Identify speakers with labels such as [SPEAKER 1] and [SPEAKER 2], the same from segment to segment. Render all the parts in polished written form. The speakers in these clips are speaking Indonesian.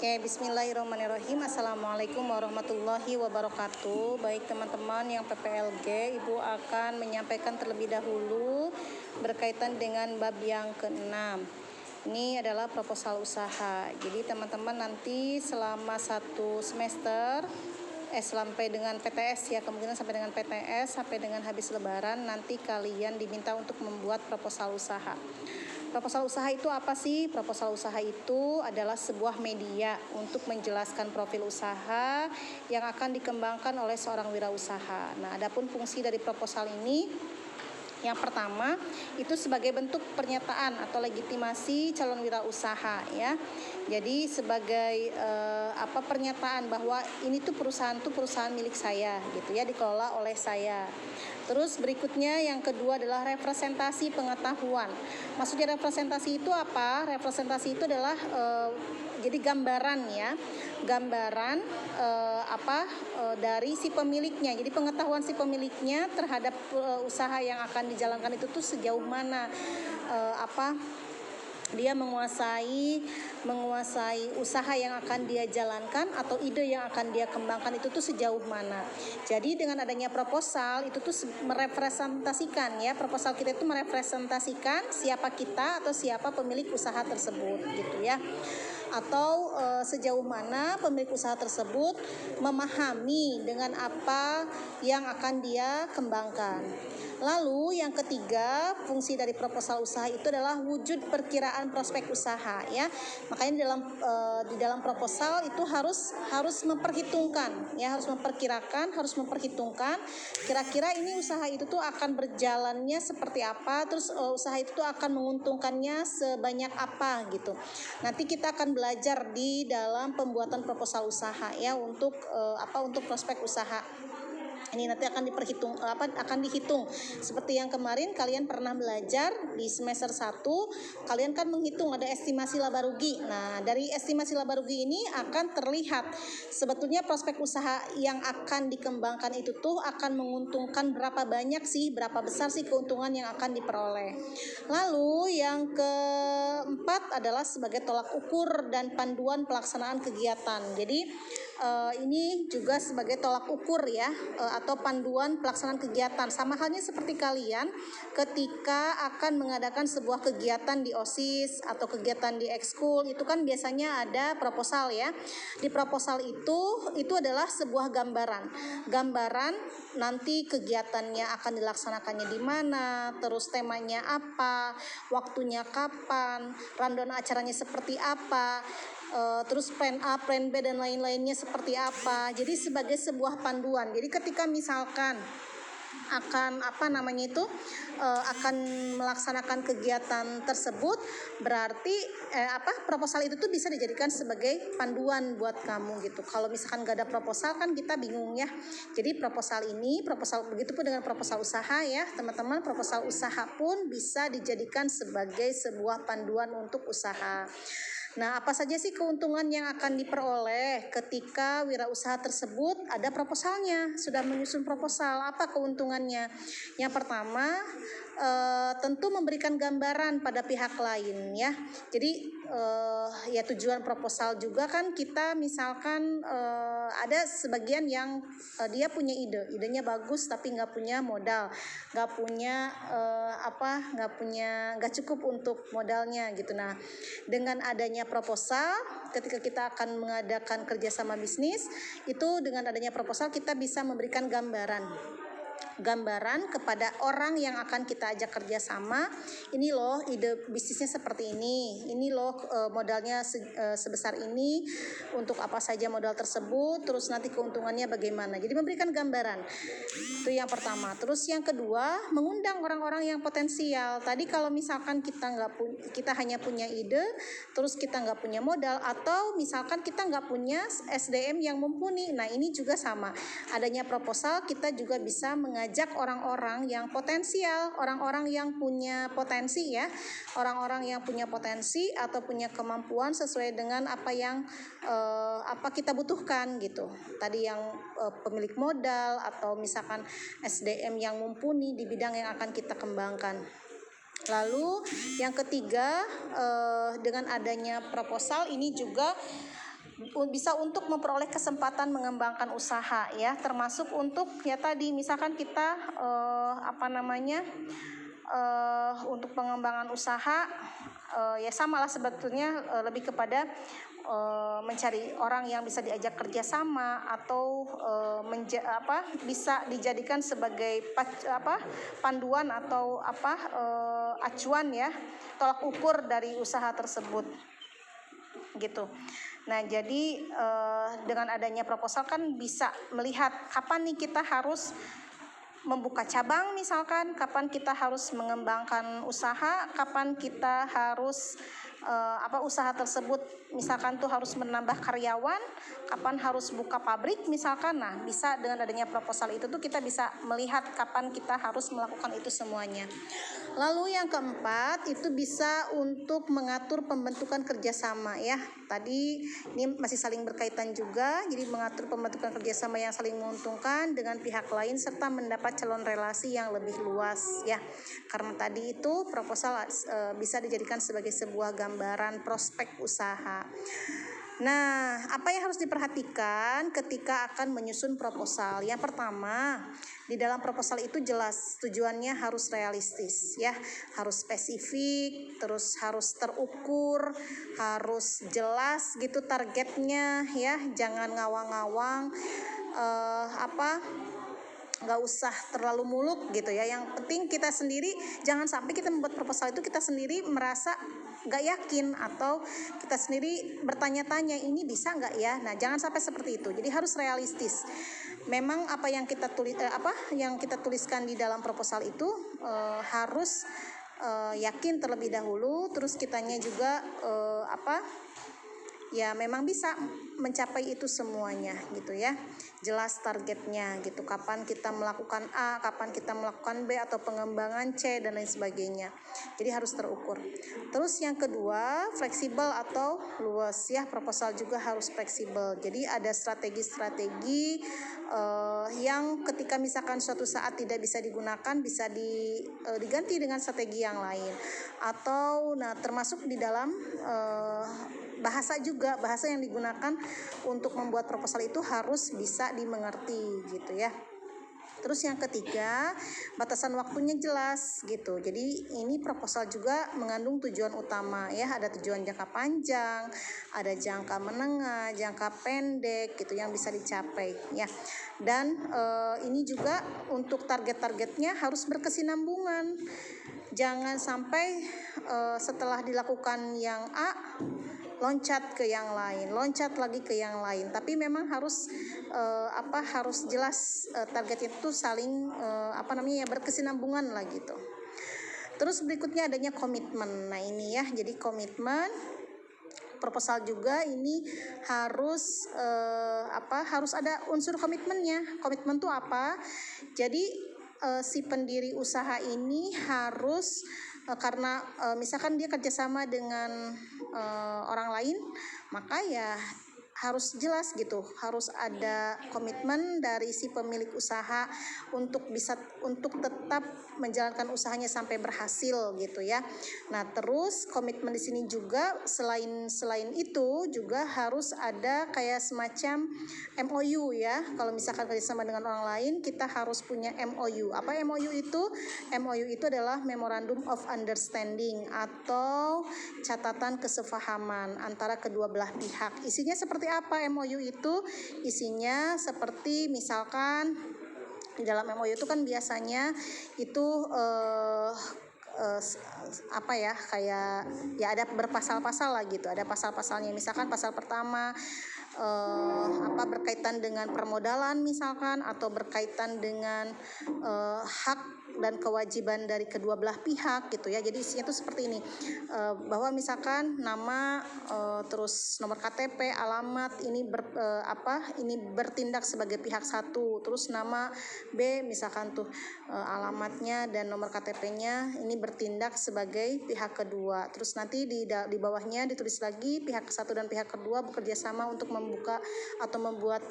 [SPEAKER 1] Oke, bismillahirrahmanirrahim. Assalamualaikum warahmatullahi wabarakatuh. Baik teman-teman yang PPLG, Ibu akan menyampaikan terlebih dahulu berkaitan dengan bab yang ke-6. Ini adalah proposal usaha. Jadi teman-teman nanti selama satu semester sampai dengan PTS ya, kemungkinan sampai dengan PTS, sampai dengan habis lebaran, nanti kalian diminta untuk membuat proposal usaha. Proposal usaha itu apa sih? Proposal usaha itu adalah sebuah media untuk menjelaskan profil usaha yang akan dikembangkan oleh seorang wirausaha. Nah, adapun fungsi dari proposal ini, yang pertama itu sebagai bentuk pernyataan atau legitimasi calon wirausaha ya. Jadi sebagai pernyataan bahwa ini tuh perusahaan milik saya gitu ya, dikelola oleh saya. Terus berikutnya yang kedua adalah representasi pengetahuan. Maksudnya representasi itu apa? Representasi itu adalah jadi gambaran ya, gambaran dari si pemiliknya. Jadi pengetahuan si pemiliknya terhadap usaha yang akan dijalankan itu tuh sejauh mana dia menguasai usaha yang akan dia jalankan atau ide yang akan dia kembangkan itu tuh sejauh mana. Jadi dengan adanya proposal itu tuh merepresentasikan ya, proposal kita itu merepresentasikan siapa kita atau siapa pemilik usaha tersebut gitu ya. Atau sejauh mana pemilik usaha tersebut memahami dengan apa yang akan dia kembangkan. Lalu yang ketiga, fungsi dari proposal usaha itu adalah wujud perkiraan prospek usaha ya. Makanya di dalam proposal itu harus memperhitungkan ya, harus memperhitungkan kira-kira ini usaha itu tuh akan berjalannya seperti apa, terus usaha itu tuh akan menguntungkannya sebanyak apa gitu. Nanti kita akan belajar di dalam pembuatan proposal usaha ya untuk prospek usaha. Ini nanti akan dihitung seperti yang kemarin kalian pernah belajar di semester 1, kalian kan menghitung ada estimasi laba rugi. Nah, dari estimasi laba rugi ini akan terlihat sebetulnya prospek usaha yang akan dikembangkan itu tuh akan menguntungkan berapa besar sih keuntungan yang akan diperoleh. Lalu yang keempat adalah sebagai tolak ukur dan panduan pelaksanaan kegiatan. Jadi ini juga sebagai tolak ukur ya, atau panduan pelaksanaan kegiatan. Sama halnya seperti kalian ketika akan mengadakan sebuah kegiatan di OSIS atau kegiatan di ekskul, itu kan biasanya ada proposal ya. Di proposal itu adalah sebuah gambaran nanti kegiatannya akan dilaksanakannya di mana, terus temanya apa, waktunya kapan, rundown acaranya seperti apa, terus plan A, plan B dan lain-lainnya seperti apa. Jadi sebagai sebuah panduan. Jadi ketika misalkan akan melaksanakan kegiatan tersebut, berarti proposal itu tuh bisa dijadikan sebagai panduan buat kamu gitu. Kalau misalkan gak ada proposal kan kita bingung ya. Jadi proposal begitu pun dengan proposal usaha ya teman-teman. Proposal usaha pun bisa dijadikan sebagai sebuah panduan untuk usaha. Nah, apa saja sih keuntungan yang akan diperoleh ketika wirausaha tersebut ada proposalnya, sudah menyusun proposal? Apa keuntungannya? Yang pertama, tentu memberikan gambaran pada pihak lain ya. Jadi ya tujuan proposal juga kan kita misalkan ada sebagian yang dia punya idenya bagus tapi nggak punya modal, nggak cukup untuk modalnya gitu. Nah, dengan adanya proposal, ketika kita akan mengadakan kerjasama bisnis, itu dengan adanya proposal kita bisa memberikan gambaran kepada orang yang akan kita ajak kerjasama. Ini loh ide bisnisnya seperti ini loh modalnya sebesar ini, untuk apa saja modal tersebut, terus nanti keuntungannya bagaimana. Jadi memberikan gambaran, itu yang pertama. Terus yang kedua, mengundang orang-orang yang potensial. Tadi kalau misalkan kita hanya punya ide, terus kita nggak punya modal, atau misalkan kita nggak punya SDM yang mumpuni. Nah, ini juga sama. Adanya proposal kita juga bisa mengajak orang-orang yang potensial, orang-orang yang punya potensi ya, orang-orang yang punya potensi atau punya kemampuan sesuai dengan apa yang kita butuhkan gitu. Tadi yang pemilik modal atau misalkan SDM yang mumpuni di bidang yang akan kita kembangkan. Lalu yang ketiga, dengan adanya proposal ini juga bisa untuk memperoleh kesempatan mengembangkan usaha ya, termasuk untuk ya tadi misalkan kita untuk pengembangan usaha ya samalah sebetulnya, lebih kepada mencari orang yang bisa diajak kerjasama atau bisa dijadikan sebagai panduan atau acuan ya, tolak ukur dari usaha tersebut gitu. Nah jadi dengan adanya proposal kan bisa melihat kapan nih kita harus membuka cabang, misalkan kapan kita harus mengembangkan usaha, kapan kita harus usaha tersebut misalkan tuh harus menambah karyawan, kapan harus buka pabrik misalkan. Nah bisa dengan adanya proposal itu tuh kita bisa melihat kapan kita harus melakukan itu semuanya. Lalu yang keempat itu bisa untuk mengatur pembentukan kerjasama ya. Tadi ini masih saling berkaitan juga, jadi mengatur pembentukan kerjasama yang saling menguntungkan dengan pihak lain serta mendapat calon relasi yang lebih luas ya. Karena tadi itu proposal bisa dijadikan sebagai sebuah gambaran prospek usaha. Nah, apa yang harus diperhatikan ketika akan menyusun proposal? Yang pertama, di dalam proposal itu jelas tujuannya harus realistis ya, harus spesifik, terus harus terukur, harus jelas gitu targetnya ya, jangan ngawang-ngawang nggak usah terlalu muluk gitu ya. Yang penting kita sendiri, jangan sampai kita membuat proposal itu kita sendiri merasa nggak yakin atau kita sendiri bertanya-tanya ini bisa nggak ya. Nah jangan sampai seperti itu, jadi harus realistis. Memang apa yang kita tuliskan di dalam proposal itu harus yakin terlebih dahulu, terus kitanya juga ya memang bisa mencapai itu semuanya gitu ya, jelas targetnya gitu, kapan kita melakukan A, kapan kita melakukan B atau pengembangan C dan lain sebagainya, jadi harus terukur. Terus yang kedua, fleksibel atau luas ya, proposal juga harus fleksibel, jadi ada strategi-strategi yang ketika misalkan suatu saat tidak bisa digunakan bisa diganti dengan strategi yang lain, atau termasuk di dalam bahasa juga, bahasa yang digunakan untuk membuat proposal itu harus bisa dimengerti gitu ya. Terus yang ketiga, batasan waktunya jelas gitu. Jadi ini proposal juga mengandung tujuan utama ya, ada tujuan jangka panjang, ada jangka menengah, jangka pendek gitu yang bisa dicapai ya. Dan ini juga untuk target-targetnya harus berkesinambungan. Jangan sampai setelah dilakukan yang A loncat ke yang lain, loncat lagi ke yang lain. Tapi memang harus harus jelas target itu saling berkesinambungan lah gitu. Terus berikutnya adanya komitmen. Nah ini ya, jadi komitmen proposal juga ini harus harus ada unsur komitmennya. Komitmen itu apa? Jadi si pendiri usaha ini harus karena misalkan dia kerjasama dengan orang lain, maka ya harus jelas gitu, harus ada komitmen dari si pemilik usaha untuk tetap menjalankan usahanya sampai berhasil gitu ya. Nah terus komitmen di sini juga selain itu juga harus ada kayak semacam MOU ya. Kalau misalkan kerjasama dengan orang lain, kita harus punya MOU. Apa MOU itu? MOU itu adalah Memorandum of Understanding atau catatan kesepahaman antara kedua belah pihak. Isinya seperti apa MOU itu? Isinya seperti misalkan di dalam MOU itu kan biasanya itu kayak ya ada berpasal-pasal lah gitu, ada pasal-pasalnya. Misalkan pasal pertama berkaitan dengan permodalan misalkan, atau berkaitan dengan hak dan kewajiban dari kedua belah pihak gitu ya. Jadi isinya tuh seperti ini, bahwa misalkan nama, terus nomor KTP, alamat ini ini bertindak sebagai pihak satu, terus nama B misalkan tuh alamatnya dan nomor KTP-nya ini bertindak sebagai pihak kedua. Terus nanti di bawahnya ditulis lagi pihak satu dan pihak kedua bekerja sama untuk membuka atau membuat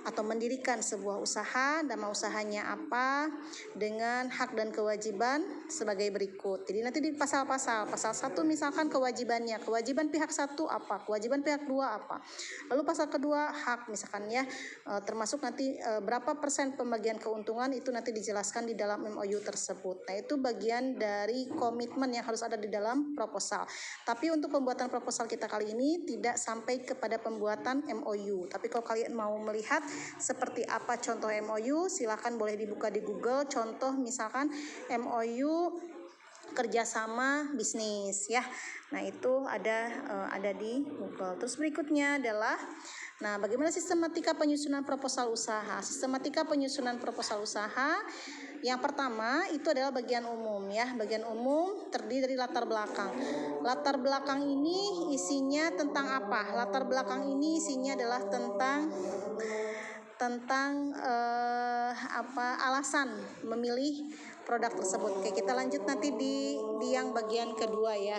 [SPEAKER 1] atau mendirikan sebuah usaha, nama usahanya apa, dengan hak dan kewajiban sebagai berikut. Jadi nanti di pasal-pasal, pasal 1 misalkan kewajibannya, kewajiban pihak 1 apa, kewajiban pihak 2 apa. Lalu pasal kedua hak misalkan ya, termasuk nanti berapa persen pembagian keuntungan itu nanti dijelaskan di dalam MOU tersebut. Nah, itu bagian dari komitmen yang harus ada di dalam proposal. Tapi untuk pembuatan proposal kita kali ini tidak sampai kepada pembuatan MOU. Tapi kalau kalian mau melihat seperti apa contoh MOU, silakan boleh dibuka di Google. Contoh misalkan MOU kerjasama bisnis ya. Nah, itu ada di Google. Terus berikutnya adalah bagaimana sistematika penyusunan proposal usaha? Sistematika penyusunan proposal usaha yang pertama itu adalah bagian umum ya. Bagian umum terdiri dari latar belakang. Latar belakang ini isinya tentang apa? Latar belakang ini isinya adalah tentang alasan memilih produk tersebut. Oke, kita lanjut nanti di yang bagian kedua ya.